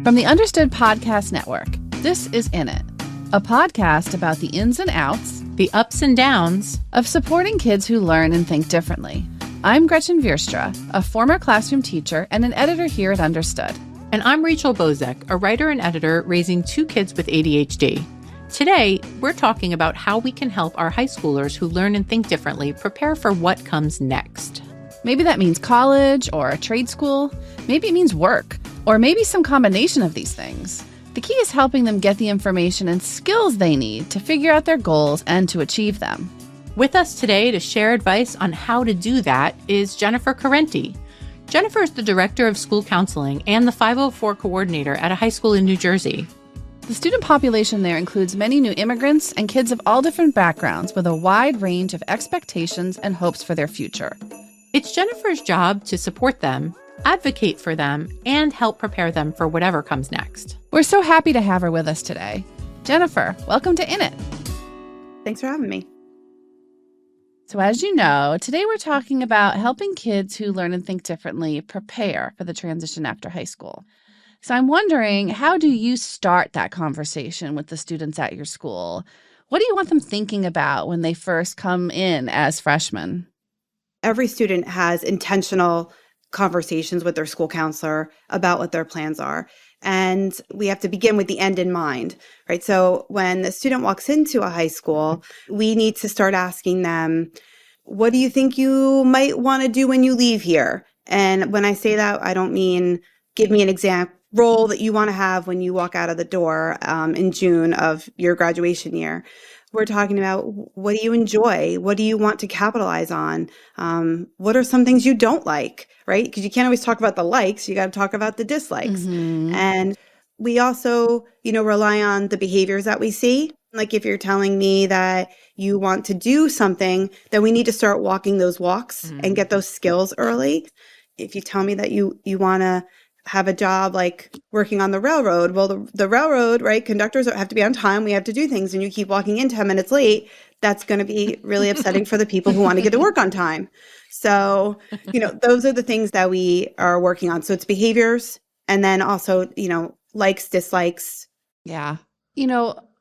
From the Understood Podcast Network, this is In It, a podcast about the ins and outs, the ups and downs of supporting kids who learn and think differently. I'm Gretchen Vierstra, a former classroom teacher and an editor here at Understood. And I'm Rachel Bozek, a writer and editor raising 2 kids with ADHD. Today, we're talking about how we can help our high schoolers who learn and think differently prepare for what comes next. Maybe that means college or a trade school. Maybe it means work, or maybe some combination of these things. The key is helping them get the information and skills they need to figure out their goals and to achieve them. With us today to share advice on how to do that is Jennifer Correnti. Jennifer is the Director of School Counseling and the 504 Coordinator at a high school in New Jersey. The student population there includes many new immigrants and kids of all different backgrounds with a wide range of expectations and hopes for their future. It's Jennifer's job to support them, advocate for them, and help prepare them for whatever comes next. We're so happy to have her with us today. Jennifer, welcome to In It. Thanks for having me. So as you know, today we're talking about helping kids who learn and think differently prepare for the transition after high school. So I'm wondering, how do you start that conversation with the students at your school? What do you want them thinking about when they first come in as freshmen? Every student has intentional conversations with their school counselor about what their plans are. And we have to begin with the end in mind, right? So when the student walks into a high school, we need to start asking them, what do you think you might want to do when you leave here? And when I say that, I don't mean give me an exact role that you want to have when you walk out of the door in June of your graduation year. We're talking about, what do you enjoy? What do you want to capitalize on? What are some things you don't like, right? Because you can't always talk about the likes. You got to talk about the dislikes. Mm-hmm. And we also, rely on the behaviors that we see. Like if you're telling me that you want to do something, then we need to start walking those walks and get those skills early. If you tell me that you want to have a job like working on the railroad. Well, the railroad, right? Conductors have to be on time. We have to do things. And you keep walking in 10 minutes late. That's going to be really upsetting for the people who want to get to work on time. So, those are the things that we are working on. So it's behaviors. And then also, likes, dislikes. Yeah.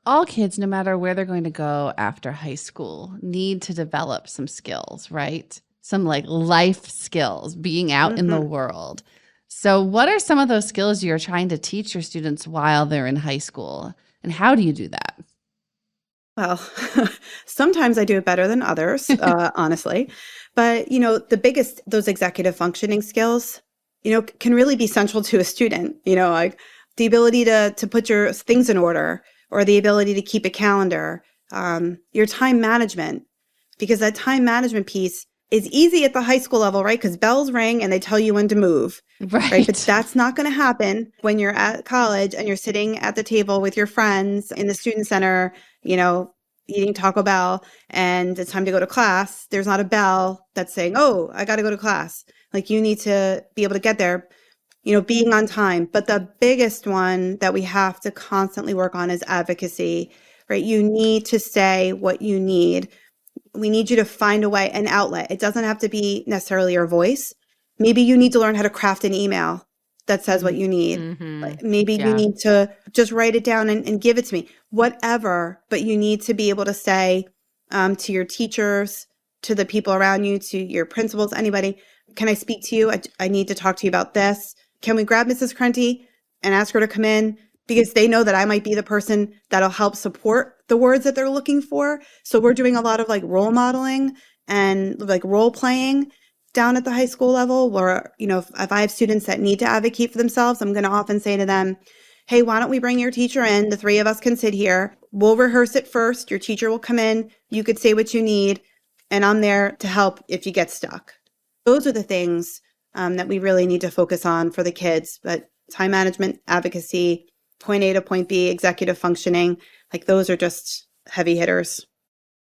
All kids, no matter where they're going to go after high school, need to develop some skills, right? Some life skills, being out in the world. So what are some of those skills you're trying to teach your students while they're in high school? And how do you do that? Well, sometimes I do it better than others, honestly. But, the biggest, those executive functioning skills, can really be central to a student, like the ability to put your things in order or the ability to keep a calendar, your time management, because that time management piece is easy at the high school level, right? Because bells ring and they tell you when to move, right? But that's not going to happen when you're at college and you're sitting at the table with your friends in the student center, eating Taco Bell, and it's time to go to class. There's not a bell that's saying, oh, I got to go to class. You need to be able to get there, being on time. But the biggest one that we have to constantly work on is advocacy, right? You need to say what you need. We need you to find a way, an outlet. It doesn't have to be necessarily your voice. Maybe you need to learn how to craft an email that says what you need. Mm-hmm. Maybe you need to just write it down and give it to me. Whatever, but you need to be able to say to your teachers, to the people around you, to your principals, anybody, can I speak to you? I need to talk to you about this. Can we grab Mrs. Correnti and ask her to come in? Because they know that I might be the person that'll help support the words that they're looking for. So we're doing a lot of role modeling and role playing down at the high school level where, if I have students that need to advocate for themselves, I'm going to often say to them, hey, why don't we bring your teacher in? The 3 of us can sit here. We'll rehearse it first. Your teacher will come in. You could say what you need. And I'm there to help if you get stuck. Those are the things that we really need to focus on for the kids. But time management, advocacy, point A to point B, executive functioning, those are just heavy hitters.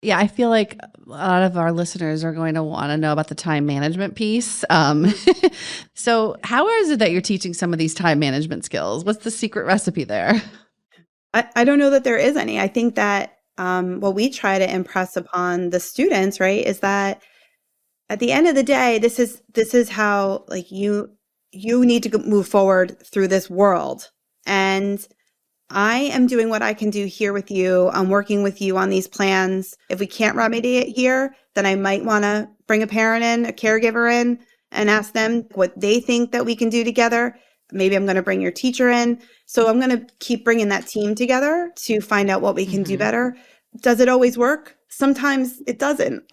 Yeah, I feel like a lot of our listeners are going to want to know about the time management piece. So how is it that you're teaching some of these time management skills? What's the secret recipe there? I don't know that there is any. I think that what we try to impress upon the students, right, is that at the end of the day, this is how you need to move forward through this world. And I am doing what I can do here with you. I'm working with you on these plans. If we can't remedy it here, then I might want to bring a parent in, a caregiver in, and ask them what they think that we can do together. Maybe I'm going to bring your teacher in. So I'm going to keep bringing that team together to find out what we can do better. Does it always work? Sometimes it doesn't.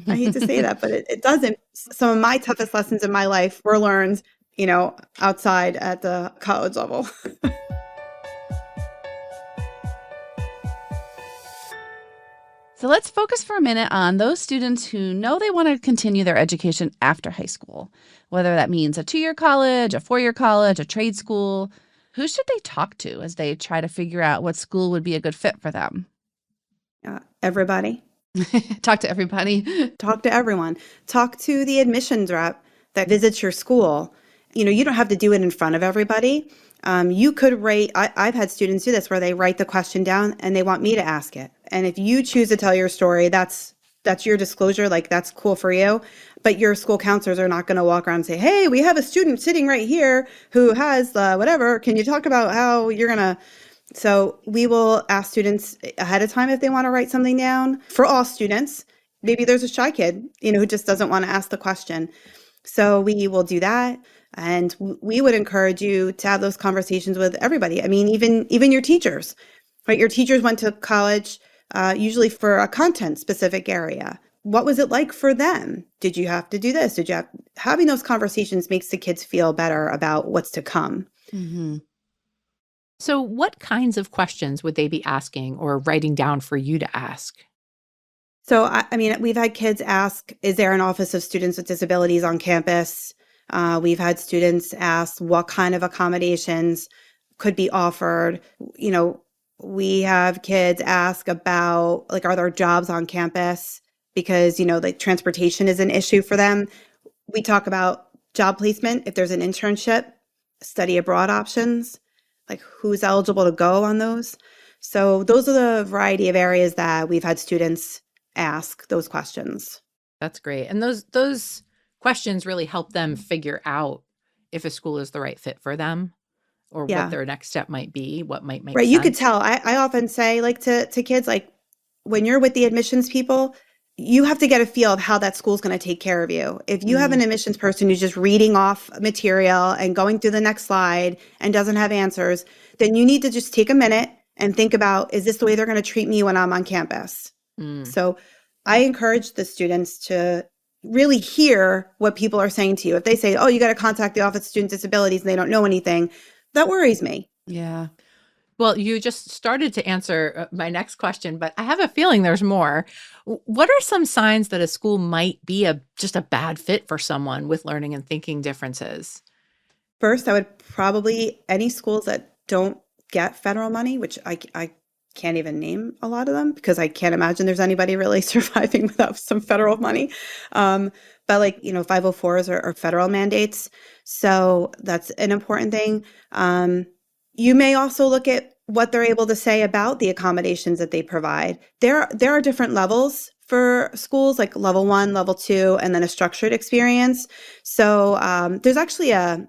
I hate to say that, but it doesn't. Some of my toughest lessons in my life were learned, outside at the college level. So let's focus for a minute on those students who know they want to continue their education after high school, whether that means a 2-year college, a 4-year college, a trade school. Who should they talk to as they try to figure out what school would be a good fit for them? Everybody. Talk to everybody. Talk to everyone. Talk to the admissions rep that visits your school. You don't have to do it in front of everybody. You could write, I've had students do this where they write the question down and they want me to ask it. And if you choose to tell your story, that's your disclosure, like that's cool for you. But your school counselors are not going to walk around and say, hey, we have a student sitting right here who has whatever. Can you talk about how you're going to? So we will ask students ahead of time if they want to write something down. For all students, maybe there's a shy kid, who just doesn't want to ask the question. So we will do that. And we would encourage you to have those conversations with everybody. I mean, even your teachers, right? Your teachers went to college usually for a content specific area. What was it like for them? Did you have to do this? Having those conversations makes the kids feel better about what's to come. Mm-hmm. So what kinds of questions would they be asking or writing down for you to ask? So, I mean, we've had kids ask, is there an Office of Students with Disabilities on campus? We've had students ask what kind of accommodations could be offered. We have kids ask about, like, are there jobs on campus? Because, like transportation is an issue for them. We talk about job placement, if there's an internship, study abroad options, like who's eligible to go on those. So those are the variety of areas that we've had students ask those questions. That's great. And those questions really help them figure out if a school is the right fit for them or what their next step might be, what might make sense. You could tell. I often say, like, to kids, like, when you're with the admissions people, you have to get a feel of how that school's going to take care of you. If you have an admissions person who's just reading off material and going through the next slide and doesn't have answers, then you need to just take a minute and think about, is this the way they're going to treat me when I'm on campus? So I encourage the students to really hear what people are saying to you. If they say, oh, you got to contact the Office of Student Disabilities and they don't know anything, that worries me. Yeah. Well, you just started to answer my next question, but I have a feeling there's more. What are some signs that a school might be just a bad fit for someone with learning and thinking differences? First, I would probably, any schools that don't get federal money, which I can't even name a lot of them because I can't imagine there's anybody really surviving without some federal money. But 504s are federal mandates. So that's an important thing. You may also look at what they're able to say about the accommodations that they provide. There are different levels for schools, like level 1, level 2, and then a structured experience. So there's actually a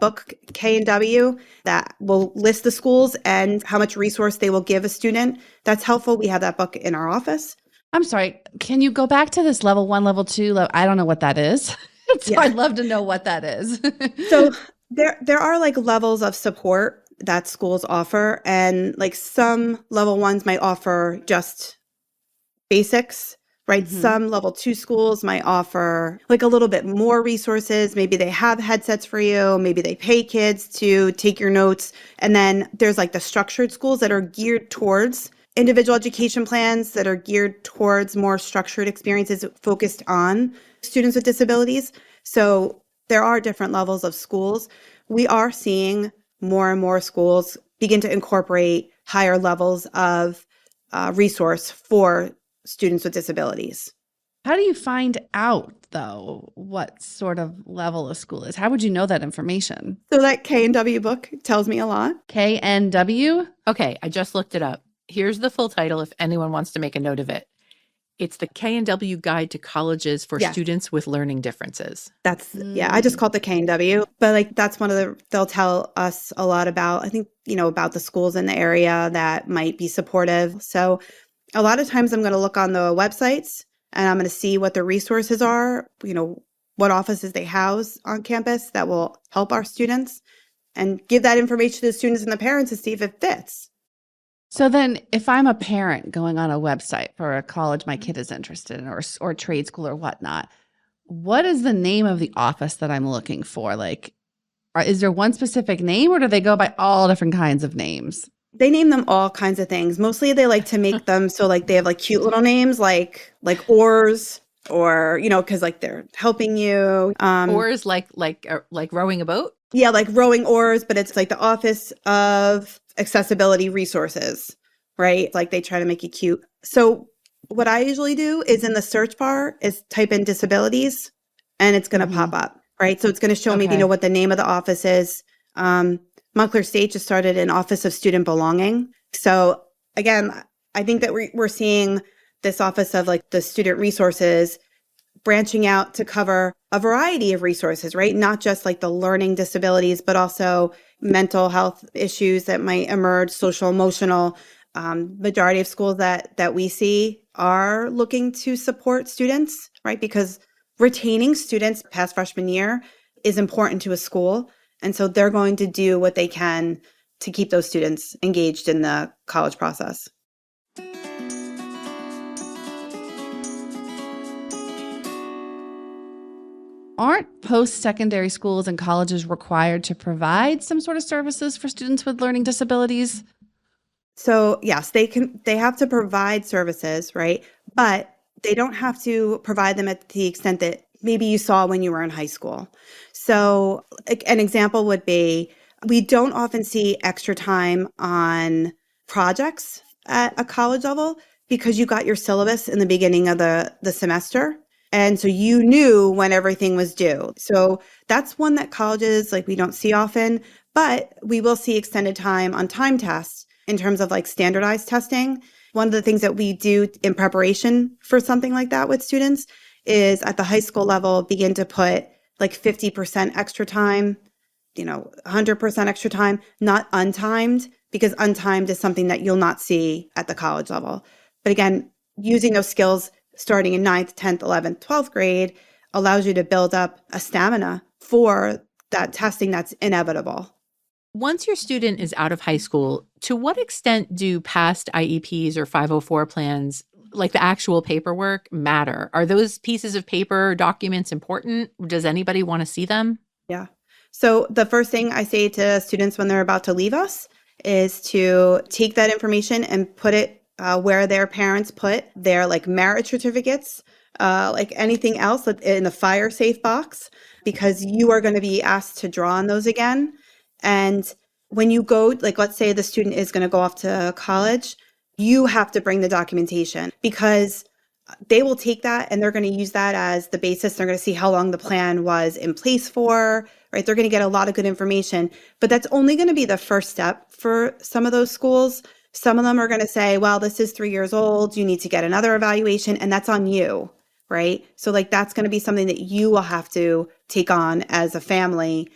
book, K&W, that will list the schools and how much resource they will give a student. That's helpful. We have that book in our office. I'm sorry. Can you go back to this level 1, level 2? I don't know what that is. So I'd love to know what that is. So there are like levels of support that schools offer, and like some level 1s might offer just basics, right? Some level 2 schools might offer like a little bit more resources. Maybe they have headsets for you. Maybe they pay kids to take your notes. And then there's like the structured schools that are geared towards individual education plans, that are geared towards more structured experiences focused on students with disabilities. So there are different levels of schools. We are seeing more and more schools begin to incorporate higher levels of resource for students with disabilities. How do you find out, though, what sort of level a school is? How would you know that information? So that K&W book tells me a lot. KNW? Okay, I just looked it up. Here's the full title if anyone wants to make a note of it. It's the K&W Guide to Colleges for Yes. Students with Learning Differences. Yeah, I just call it the K&W, but like that's one of they'll tell us a lot about, I think, about the schools in the area that might be supportive. So a lot of times I'm going to look on the websites and I'm going to see what the resources are, what offices they house on campus that will help our students, and give that information to the students and the parents to see if it fits. So then if I'm a parent going on a website for a college my kid is interested in or trade school or whatnot, what is the name of the office that I'm looking for? Like, is there one specific name or do they go by all different kinds of names? They name them all kinds of things. Mostly they like to make them so like they have like cute little names like oars or, because like they're helping you. Oars like rowing a boat? Yeah, like rowing oars, but it's like the Office of Accessibility Resources, right? Like they try to make it cute. So what I usually do is in the search bar is type in disabilities and it's going to pop up, right? So it's going to show me, what the name of the office is. Montclair State just started an Office of Student Belonging. So again, I think that we're seeing this Office of like the Student Resources branching out to cover a variety of resources, right? Not just like the learning disabilities, but also mental health issues that might emerge, social, emotional. Majority of schools that we see are looking to support students, right? Because retaining students past freshman year is important to a school. And so they're going to do what they can to keep those students engaged in the college process. Aren't post-secondary schools and colleges required to provide some sort of services for students with learning disabilities? So yes, they have to provide services, right? But they don't have to provide them at the extent that maybe you saw when you were in high school. So an example would be, we don't often see extra time on projects at a college level because you got your syllabus in the beginning of the semester. And so you knew when everything was due. So that's one that colleges, like we don't see often, but we will see extended time on time tests in terms of like standardized testing. One of the things that we do in preparation for something like that with students is at the high school level, begin to put like 50% extra time, 100% extra time, not untimed, because untimed is something that you'll not see at the college level. But again, using those skills starting in 9th, 10th, 11th, 12th grade allows you to build up a stamina for that testing that's inevitable. Once your student is out of high school, to what extent do past IEPs or 504 plans, like the actual paperwork, matter? Are those pieces of paper or documents important? Does anybody want to see them? Yeah. So the first thing I say to students when they're about to leave us is to take that information and put it where their parents put their like marriage certificates, like anything else in the fire safe box, because you are going to be asked to draw on those again. And when you go, like, let's say the student is going to go off to college, you have to bring the documentation because they will take that and they're going to use that as the basis. They're going to see how long the plan was in place for, right? They're going to get a lot of good information, but that's only going to be the first step for some of those schools. Some of them are going to say, well, this is 3 years old. You need to get another evaluation, and that's on you, right? So like that's going to be something that you will have to take on as a family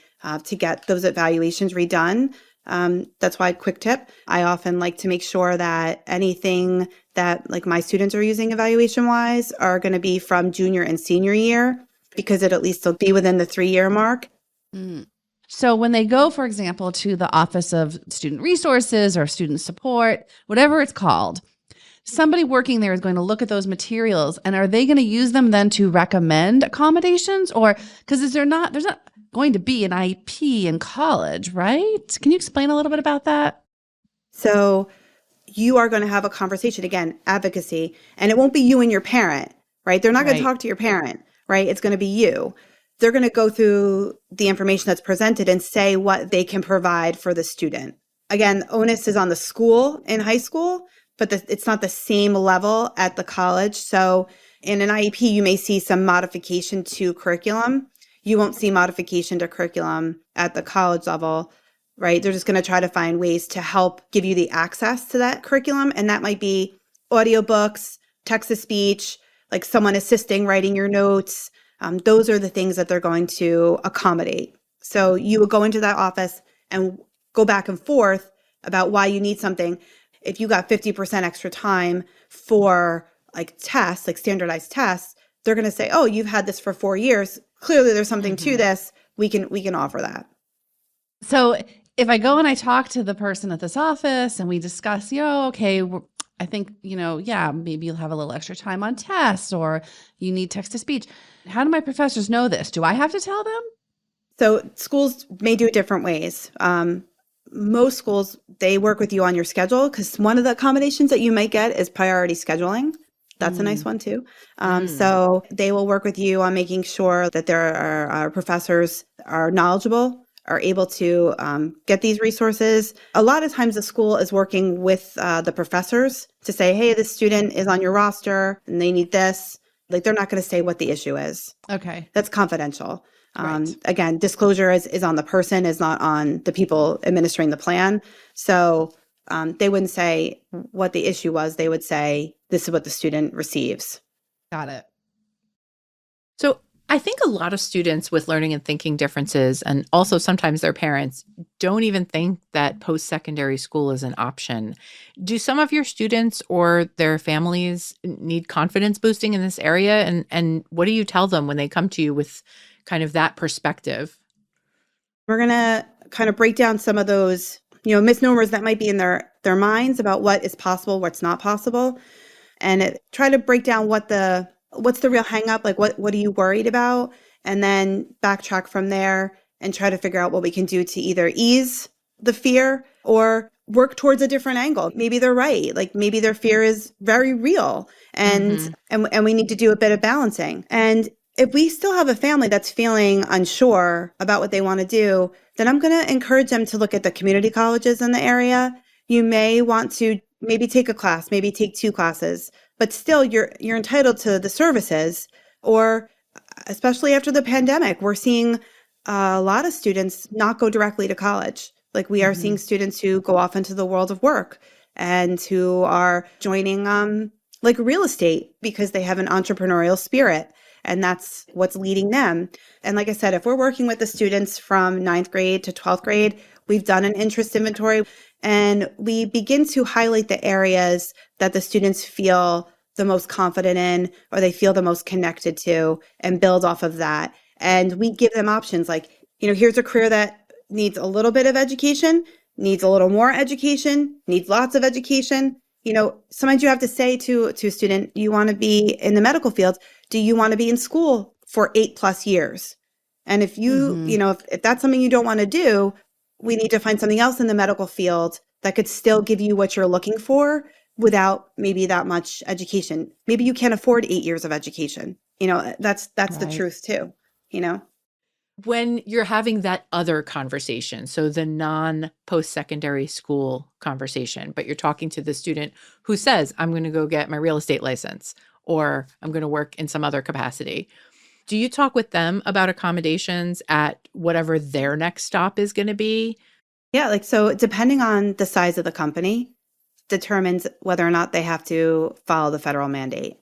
to get those evaluations redone. That's why, quick tip, I often like to make sure that anything that like my students are using evaluation wise are going to be from junior and senior year, because it at least will be within the 3-year mark. Mm. So when they go, for example, to the Office of Student Resources or Student Support, whatever it's called, somebody working there is going to look at those materials, and are they going to use them then to recommend accommodations? Or because there's not going to be an IEP in college, right? Can you explain a little bit about that? So you are going to have a conversation, again, advocacy, and it won't be you and your parent, right? They're not going to talk to your parent, right? It's going to be you. They're going to go through the information that's presented and say what they can provide for the student. Again, onus is on the school in high school, but it's not the same level at the college. So in an IEP, you may see some modification to curriculum. You won't see modification to curriculum at the college level, right? They're just going to try to find ways to help give you the access to that curriculum. And that might be audiobooks, text to speech, like someone assisting writing your notes. Those are the things that they're going to accommodate. So you would go into that office and go back and forth about why you need something. If you got 50% extra time for like tests, like standardized tests, they're going to say, oh, you've had this for 4 years. Clearly there's something to this. We can offer that. So if I go and I talk to the person at this office and we discuss, okay, I think, maybe you'll have a little extra time on tests or you need text to speech. How do my professors know this? Do I have to tell them? So schools may do it different ways. Most schools, they work with you on your schedule because one of the accommodations that you might get is priority scheduling. That's a nice one too. So they will work with you on making sure that there are professors are knowledgeable, are able to get these resources. A lot of times the school is working with the professors to say, hey, this student is on your roster and they need this. Like they're not going to say what the issue is. Okay. That's confidential. Right. Again, disclosure is on the person, is not on the people administering the plan. So they wouldn't say what the issue was. They would say, this is what the student receives. Got it. So I think a lot of students with learning and thinking differences, and also sometimes their parents, don't even think that post-secondary school is an option. Do some of your students or their families need confidence boosting in this area? And what do you tell them when they come to you with kind of that perspective? We're going to kind of break down some of those, misnomers that might be in their minds about what is possible, what's not possible, and try to break down what's the real hang up, like what are you worried about, and then backtrack from there and try to figure out what we can do to either ease the fear or work towards a different angle. Maybe they're right. Like maybe their fear is very real and we need to do a bit of balancing. And if we still have a family that's feeling unsure about what they want to do, then I'm going to encourage them to look at the community colleges in the area. You may want to maybe take a class, maybe take 2 classes, but still you're entitled to the services. Or especially after the pandemic, we're seeing a lot of students not go directly to college. Like we are seeing students who go off into the world of work and who are joining like real estate because they have an entrepreneurial spirit. And that's what's leading them. And like I said, if we're working with the students from 9th grade to 12th grade, we've done an interest inventory and we begin to highlight the areas that the students feel the most confident in or they feel the most connected to and build off of that. And we give them options like, here's a career that needs a little bit of education, needs a little more education, needs lots of education. Sometimes you have to say to a student, you want to be in the medical field. Do you want to be in school for 8+ years? And if if that's something you don't want to do, we need to find something else in the medical field that could still give you what you're looking for without maybe that much education. Maybe you can't afford 8 years of education. That's right. The truth too, When you're having that other conversation, so the non-post-secondary school conversation, but you're talking to the student who says, I'm going to go get my real estate license, or I'm going to work in some other capacity. Do you talk with them about accommodations at whatever their next stop is going to be? Yeah, so depending on the size of the company determines whether or not they have to follow the federal mandate.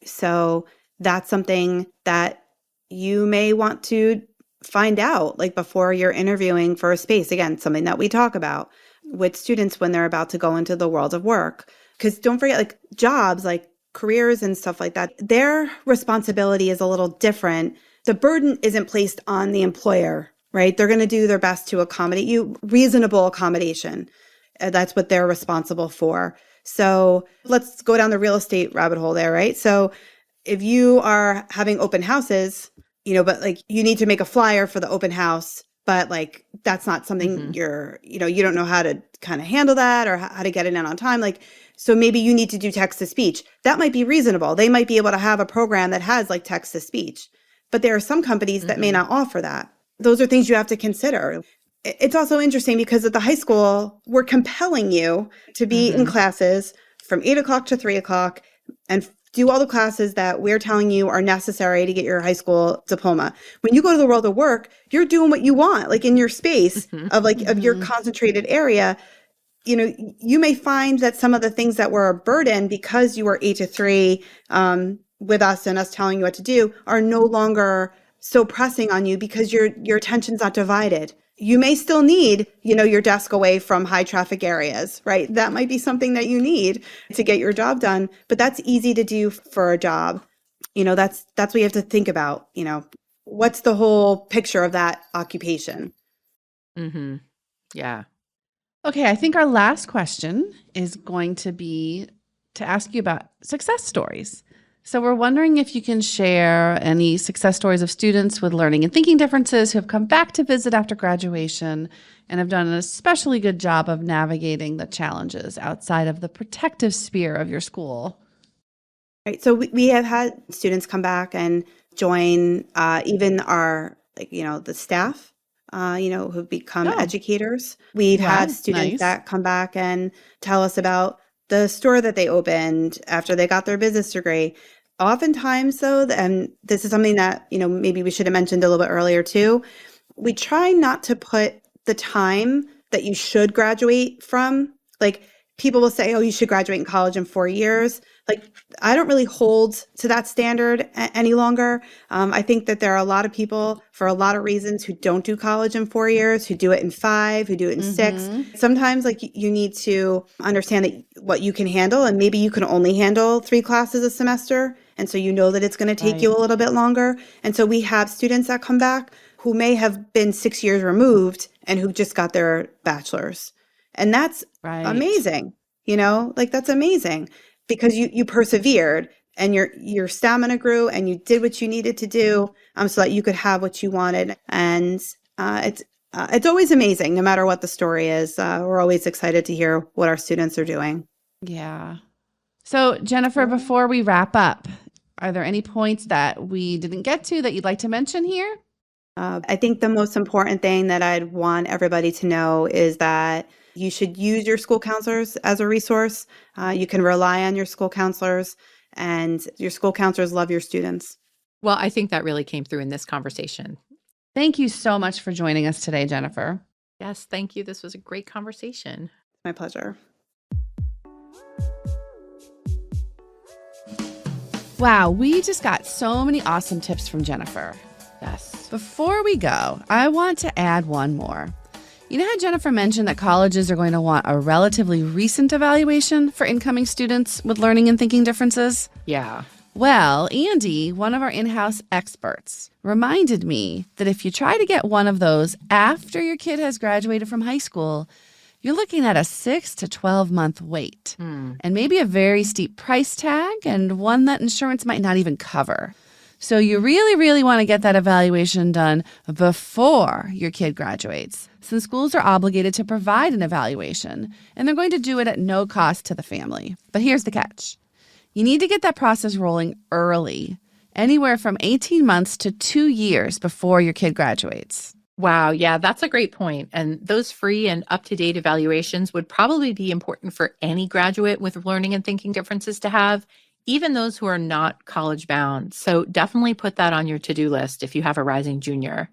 So that's something that you may want to find out before you're interviewing for a space. Again, something that we talk about with students when they're about to go into the world of work. Because don't forget, jobs, careers and stuff like that, their responsibility is a little different. The burden isn't placed on the employer, right? They're going to do their best to accommodate you, reasonable accommodation. That's what they're responsible for. So let's go down the real estate rabbit hole there, right? So if you are having open houses, but you need to make a flyer for the open house, but that's not something you don't know how to kind of handle that or how to get it in on time. So maybe you need to do text to speech. That might be reasonable. They might be able to have a program that has text to speech, but there are some companies that may not offer that. Those are things you have to consider. It's also interesting because at the high school, we're compelling you to be in classes from 8 o'clock to 3 o'clock and do all the classes that we're telling you are necessary to get your high school diploma. When you go to the world of work, you're doing what you want, in your space of your concentrated area. you may find that some of the things that were a burden because you were 8 to 3 with us and us telling you what to do are no longer so pressing on you because your attention's not divided. You may still need, your desk away from high traffic areas, right? That might be something that you need to get your job done, but that's easy to do for a job. That's what you have to think about, what's the whole picture of that occupation? Mm-hmm. Yeah. Okay, I think our last question is going to be to ask you about success stories. So we're wondering if you can share any success stories of students with learning and thinking differences who have come back to visit after graduation and have done an especially good job of navigating the challenges outside of the protective sphere of your school. Right. So we have had students come back and join even our, the staff, who've become educators. We've had students that come back and tell us about the store that they opened after they got their business degree. Oftentimes, though, and this is something that, maybe we should have mentioned a little bit earlier, too, we try not to put the time that you should graduate from. Like, people will say, oh, you should graduate in college in 4 years. Like, I don't really hold to that standard any longer. I think that there are a lot of people for a lot of reasons who don't do college in 4 years, who do it in 5, who do it in 6. Sometimes you need to understand that what you can handle, and maybe you can only handle 3 classes a semester. And so that it's going to take you a little bit longer. And so we have students that come back who may have been 6 years removed and who just got their bachelor's. And that's amazing. That's amazing. Because you persevered and your stamina grew and you did what you needed to do so that you could have what you wanted. And it's always amazing, no matter what the story is. We're always excited to hear what our students are doing. Yeah. So, Jennifer, before we wrap up, are there any points that we didn't get to that you'd like to mention here? I think the most important thing that I'd want everybody to know is that you should use your school counselors as a resource. You can rely on your school counselors, and your school counselors love your students. Well, I think that really came through in this conversation. Thank you so much for joining us today, Jennifer. Yes, thank you. This was a great conversation. My pleasure. Wow, we just got so many awesome tips from Jennifer. Yes. Before we go, I want to add one more. You know how Jennifer mentioned that colleges are going to want a relatively recent evaluation for incoming students with learning and thinking differences? Yeah. Well, Andy, one of our in-house experts, reminded me that if you try to get one of those after your kid has graduated from high school, you're looking at a 6 to 12-month wait and maybe a very steep price tag and one that insurance might not even cover. So you really, really want to get that evaluation done before your kid graduates, since schools are obligated to provide an evaluation, and they're going to do it at no cost to the family. But here's the catch. You need to get that process rolling early, anywhere from 18 months to 2 years before your kid graduates. Wow. Yeah, that's a great point. And those free and up-to-date evaluations would probably be important for any graduate with learning and thinking differences to have, even those who are not college bound. So definitely put that on your to-do list if you have a rising junior.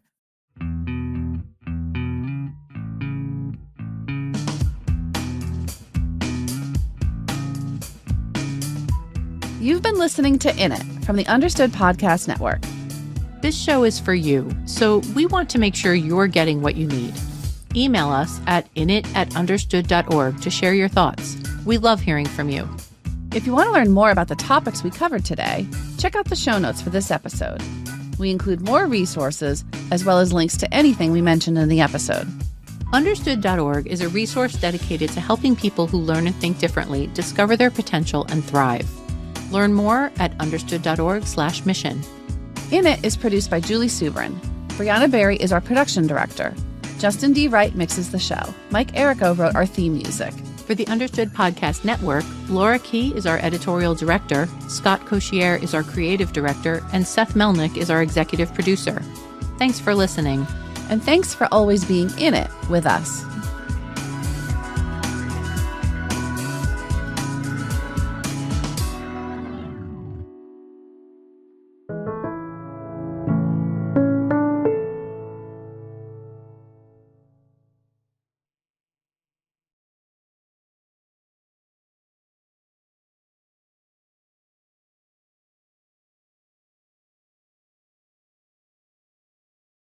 You've been listening to In It from the Understood Podcast Network. This show is for you, so we want to make sure you're getting what you need. Email us at init@understood.org to share your thoughts. We love hearing from you. If you want to learn more about the topics we covered today, check out the show notes for this episode. We include more resources as well as links to anything we mentioned in the episode. Understood.org is a resource dedicated to helping people who learn and think differently discover their potential and thrive. Learn more at understood.org/mission. In It is produced by Julie Subrin. Brianna Berry is our production director. Justin D. Wright mixes the show. Mike Errico wrote our theme music. For the Understood Podcast Network, Laura Key is our editorial director, Scott Cocchiere is our creative director, and Seth Melnick is our executive producer. Thanks for listening. And thanks for always being in it with us.